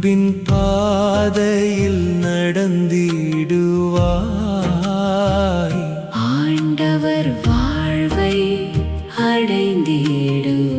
அன்பின் பாதையில் நடந்திடுவாய். ஆண்டவர் வாழ்வை அடைந்திடுவாய்.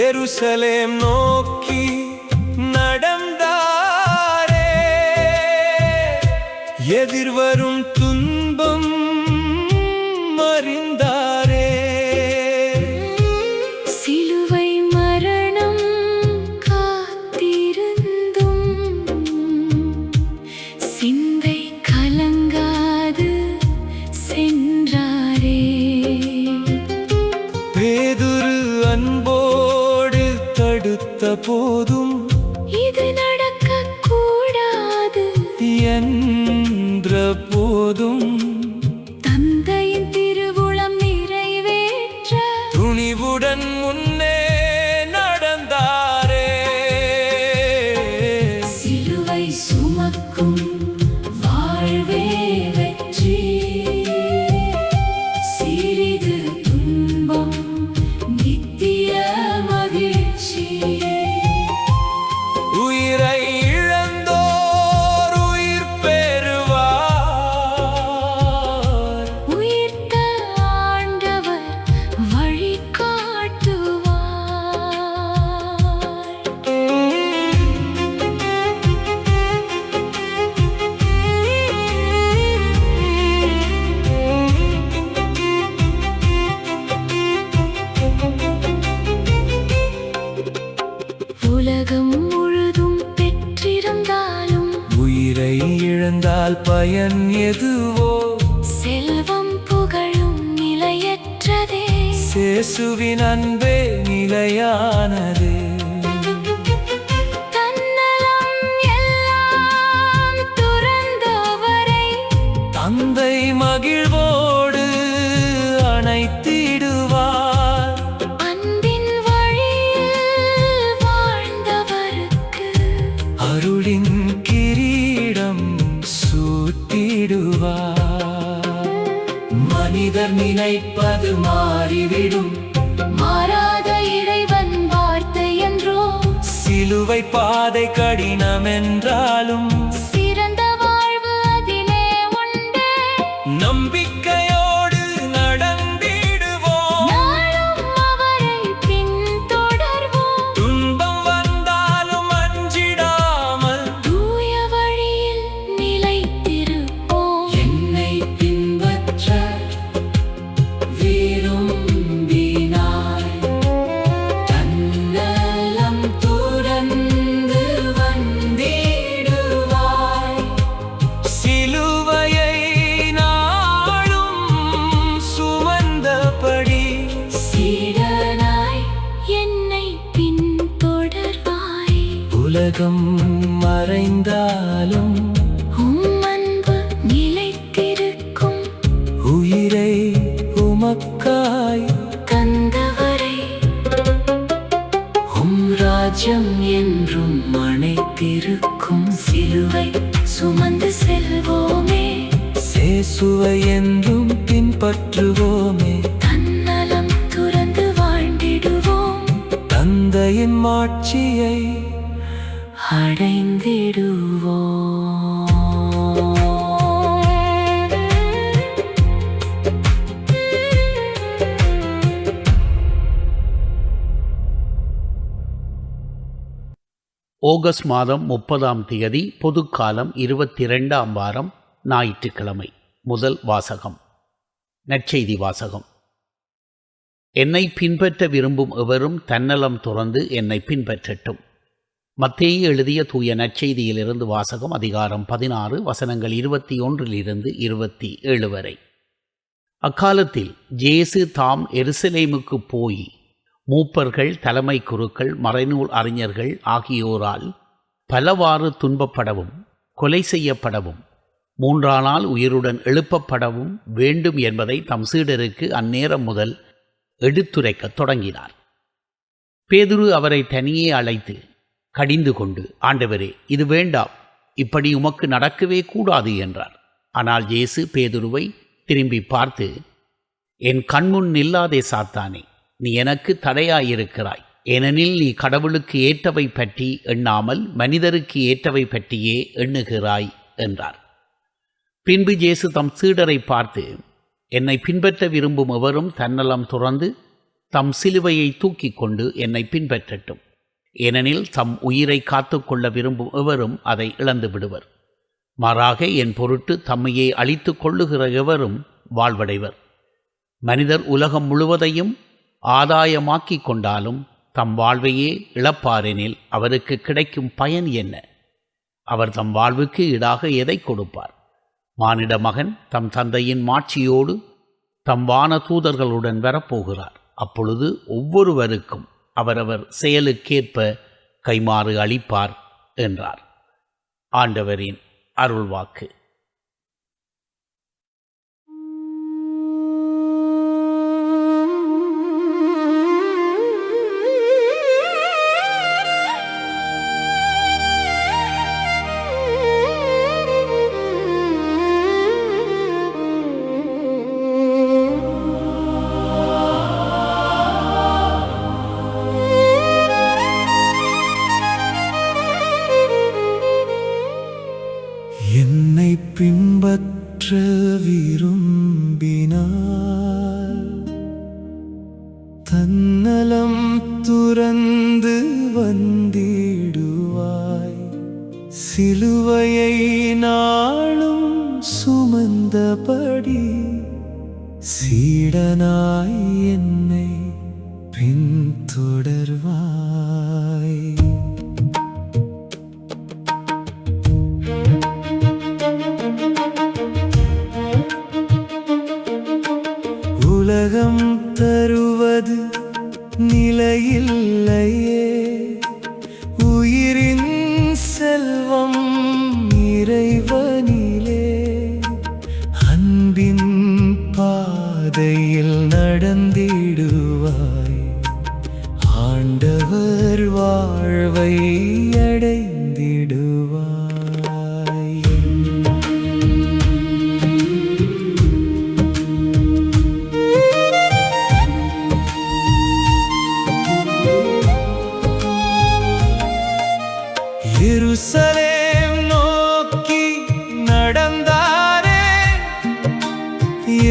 எருசலேம் நோக்கி நடந்தாரே, எதிர்வரும் துன்பம் அறிந்தாரே. சிலுவை மரணம் காத்திருந்தும் சிந்தை கலங்காது சென்றாரே. பேதுரு அன்போடு தடுத்த போதும் இது நடக்கக் கூடாது என்ற போதும் தந்தையின் திருவுளம் நிறைவேற்ற துணிவுடன் முன்னே நடந்தாரே. சிலுவை சுமக்கும் வாழ்வே வெற்றி. சிறிது துன்பம் நித்திய மகிழ்ச்சி. உயிரை இழந்தோர் உயிர் பெறுவார். உயிர்த்த ஆண்டவர் வழிகாட்டுவார். உலகம் முழுதும் பெற்றிருந்தாலும் உயிரை இழந்தால் பயன் எதுவோ? செல்வம் புகழும் நிலையற்றதே. இயேசுவின் அன்பே நிலையானது. தன்னலம் எல்லாம் துறந்தவரை தந்தை மகிழ்வோடு அணைத்திடுவார். அன்பின் வழியில் வாழ்ந்தவருக்கு அருளின் கிரீடம் சூட்டிடுவார். மனிதர் நினைப்பது மாறிவிடும், மாறாத இறைவன் வார்த்தை என்றோ. சிலுவை பாதை கடினமென்றாலும் சிறந்த வாழ்வு அதிலே உண்டு. நம்பிக்கையோடு நடந்திடுவோம். நாளும் அவரை பின்தொடர்வோம். துன்பம் வந்தாலும் அஞ்சிடாமல் தூய வழியில் நிலைத்திருப்போம். என்னை பின்பற்ற விரும்பினாய். தன்னலம் துறந்து வந்திடுவாய். சிலுவையை நாளும் சுமந்தபடி சீடனாய் என்னை பின்தொடர்வாய். உலகம் மறைந்தாலும் உம் அன்பு நிலைத்திருக்கும். உயிரை உமக்காய் தந்தவரை உம் ராஜ்யம் என்றும் அணைத்திருக்கும். சிலுவை சுமந்து செல்வோமே, இயேசுவை என்றும் பின்பற்றுவோமே. தன்னலம் துறந்து வாழ்ந்திடுவோம். தந்தையின் மாட்சியை அடைந்திடுவோம். ஆகஸ்ட் மாதம் 30ஆம் தேதி பொதுக்காலம் 22ஆம் வாரம் ஞாயிற்றுக்கிழமை. முதல் வாசகம். நற்செய்தி வாசகம். என்னை பின்பற்ற விரும்பும் எவரும் தன்னலம் துறந்து என்னை பின்பற்றட்டும். மத்தேயு எழுதிய தூய நற்செய்தியிலிருந்து வாசகம். அதிகாரம் 16 வசனங்கள் 21 27 வரை. அக்காலத்தில் இயேசு தாம் எருசலேமுக்கு போய் மூப்பர்கள், தலைமை குருக்கள், மறைநூல் அறிஞர்கள் ஆகியோரால் பலவாறு துன்பப்படவும் கொலை செய்யப்படவும் 3ஆம் நாள் உயிருடன் எழுப்பப்படவும் வேண்டும் என்பதை தம் சீடருக்கு அந்நேரம் முதல் எடுத்துரைக்கத் தொடங்கினார். பேதுரு அவரை தனியே அழைத்து கடிந்து கொண்டு, ஆண்டவரே, இது வேண்டாம், இப்படி உமக்கு நடக்கவே கூடாது என்றார். ஆனால் இயேசு பேதுருவை திரும்பி பார்த்து, என் கண்முன் நில்லாதே சாத்தானே, நீ எனக்கு தடையாயிருக்கிறாய். ஏனெனில் நீ கடவுளுக்கு ஏற்றவை பற்றி எண்ணாமல் மனிதருக்கு ஏற்றவை பற்றியே எண்ணுகிறாய் என்றார். பின்பு இயேசு தம் சீடரை பார்த்து, என்னை பின்பற்ற விரும்பும் எவரும் தன்னலம் துறந்து தம் சிலுவையை தூக்கி கொண்டு என்னை பின்பற்றட்டும். ஏனெனில் தம் உயிரை காத்து கொள்ள விரும்பும் எவரும் அதை இழந்து விடுவர். மாறாக என் பொருட்டு தம்மையே அழித்து கொள்ளுகிற எவரும் வாழ்வடைவர். மனிதர் உலகம் முழுவதையும் ஆதாயமாக்கிக் கொண்டாலும் தம் வாழ்வையே இழப்பாரெனில் அவருக்கு கிடைக்கும் பயன் என்ன? அவர் தம் வாழ்வுக்கு ஈடாக எதை கொடுப்பார்? மானிட மகன் தம் தந்தையின் மாட்சியோடு தம் வான தூதர்களுடன் வரப்போகிறார். அப்பொழுது ஒவ்வொருவருக்கும் அவரவர் செயலுக்கேற்ப கைமாறு அளிப்பார் என்றார். ஆண்டவரின் அருள்வாக்கு. என்னை பின்பற்ற விரும்பினார் தன்னலம் துறந்து வந்திடுவாய். சிலுவையை நாளும் சுமந்தபடி சீடனாய் என்னை பின்தொடர்வாய். உலகம் தருவது நிலையில்லையே, உயிரின் செல்வம் இறைவனிலே. அன்பின் பாதையில் நடந்திடுவாய், ஆண்டவர் வாழ்வை அடைந்திடுவாய். எருசலேம் நோக்கி நடந்தாரே,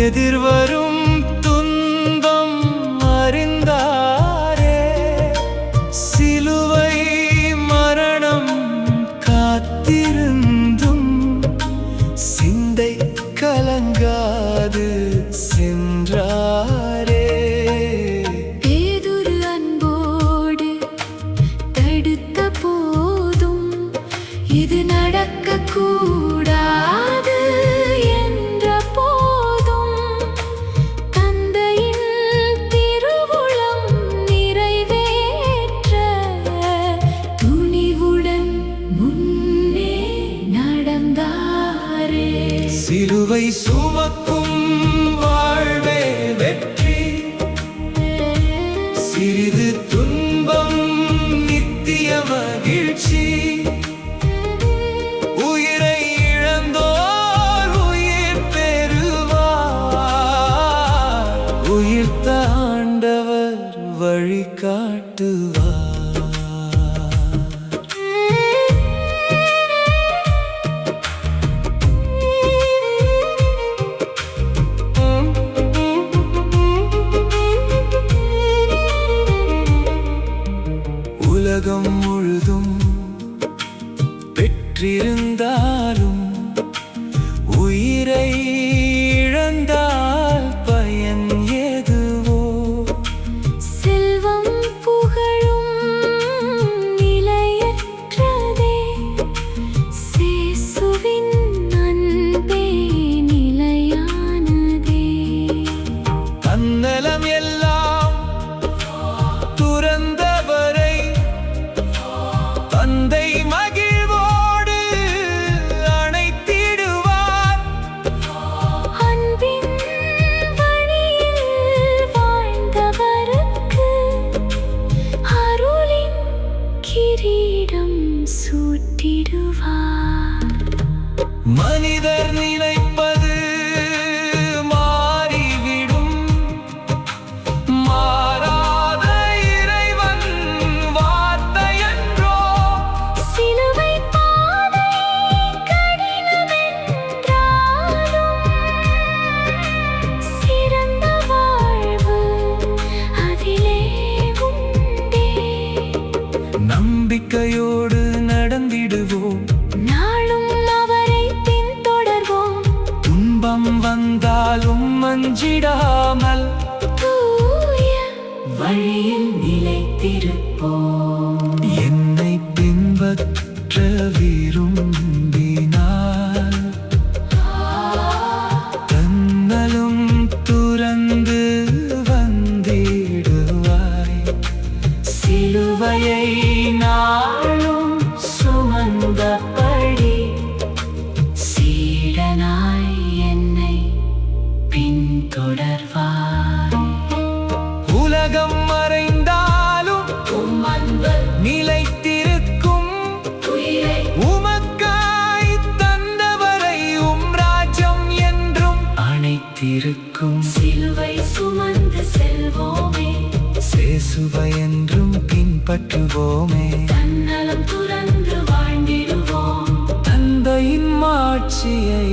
எதிர்வரும் துன்பம் அறிந்தாரே. சிலுவை மரணம் காத்திருந்தும் சிந்தை கலங்காது சென்றாரே. பேதுரு அன்போடு தடுத்த போதும் இது நடக்கக்கூடாது என்ற போதும் தந்தையின் திருவுளம் நிறைவேற்ற துணிவுடன் முன்னே நடந்தாரே. சிலுவை சுமக்கும் வாழ்வே வெற்றி, சிறிது துன்பம் நித்திய மகிழ்ச்சி. உயிரை இழந்தோர் உயிர் பெறுவார், உயிர்த்த ஆண்டவர் வழிகாட்டுவார். உலகம் முழுதும் பெற்றிருந்தாலும் உயிரை இழந்தால் பயன் எதுவோ? செல்வம் புகழும் அஞ்சிடாமல் தூய வழியில் நிலைத்திருப்போம். என்னை பின்பற்ற விரும்பினார் தன்னலும் துறந்து வந்திடுவாய். சிலுவையை நாளும் சுமந்தபடி சீடனாய் என்னை பின்தொடர்வாய். உலகம் மறைந்தாலும் உம் அன்பு நிலைத்திருக்கும். உயிரை உமக்காய் தந்தவரை ராஜ்யம் என்றும் அனைத்திருக்கும். சிலுவை சுமந்து செல்வோமே, சேசுவை என்றும் பின்பற்றுவோமே. தன்னலம் துறந்து வாழ்ந்திடுவோம். தந்தையின் மாட்சியை